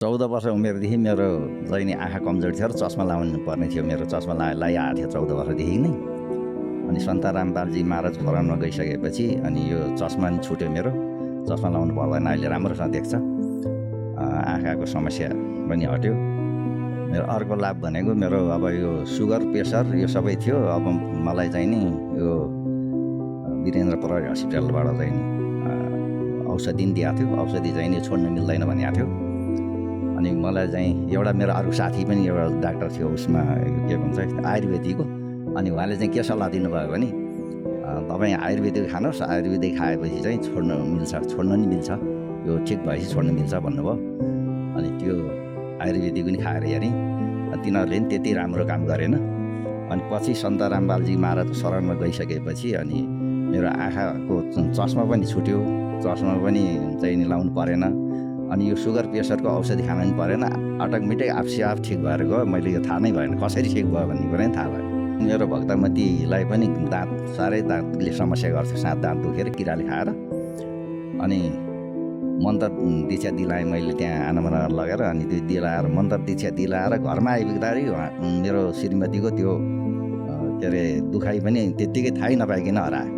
14 वर्ष उमेरदेखि मेरो जहिले आँखा कमजोर थियो र चस्मा लाउनु पर्ने थियो। मेरो चस्मा लगाइआएको थियो 14 वर्षदेखि नै। अनि सन्ताराम बालजी महाराज फरानमा गइसकेपछि अनि यो चस्मा नि छुट्यो मेरो। चस्मा लाउनु पर्दैन, अहिले राम्रोसँग देख्छ। आँखाको समस्या पनि हट्यो। मेरो अर्को लाभ भनेको मेरो अब यो सुगर प्रेसर यो सबै थियो। अब मलाई चाहिँ नि यो वीरेन्द्र प्रहरी हस्पिटलबाट चाहिँ नि औषधि नि दिएको थियो। औषधि चाहिँ नि छोड्न मिल्दैन भनेको थियो। अनि मलाई चाहिँ एउटा मेरो अर्को साथी पनि एउटा डाक्टर थियो, उसमा के भन्छ आयुर्वेदिकको। अनि उहाँले चाहिँ के सल्लाह दिनुभयो भने तपाईँ आयुर्वेदिक खानुहोस्, आयुर्वेदिक खाएपछि चाहिँ छोड्न नि मिल्छ, यो ठिक भएपछि छोड्न मिल्छ भन्नुभयो। अनि त्यो आयुर्वेदिक पनि खाएर हेरेँ, तिनीहरूले पनि त्यति राम्रो काम गरेन। अनि पछि सन्ताराम बालजी महाराज शरणमा गइसकेपछि अनि मेरो आँखाको चस्मा पनि छुट्यो। चस्मा पनि चाहिँ नि लाउनु परेन। अनि यो सुगर प्रेसरको औषधि खान पनि परेन। अटोमेटिक आफसे आफ ठिक भएर गयो। मैले यो थाहा नै भएन कसरी ठिक भयो भन्ने कुरा नै थाहा भयो। मेरो भक्तमतीलाई पनि साह्रै दाँतले समस्या गर्थ्यो, दाँत दुखेर किराले खाएर। अनि मन्त्र दीक्षा दिलाएँ मैले त्यहाँ आनमना लगेर। अनि त्यो दिलाएर मन्त्र दीक्षा दिलाएर घरमा आइपुग्दाखेरि मेरो श्रीमतीको त्यो के अरे दुखाइ पनि त्यत्तिकै थाहै नपाइकन हरायो।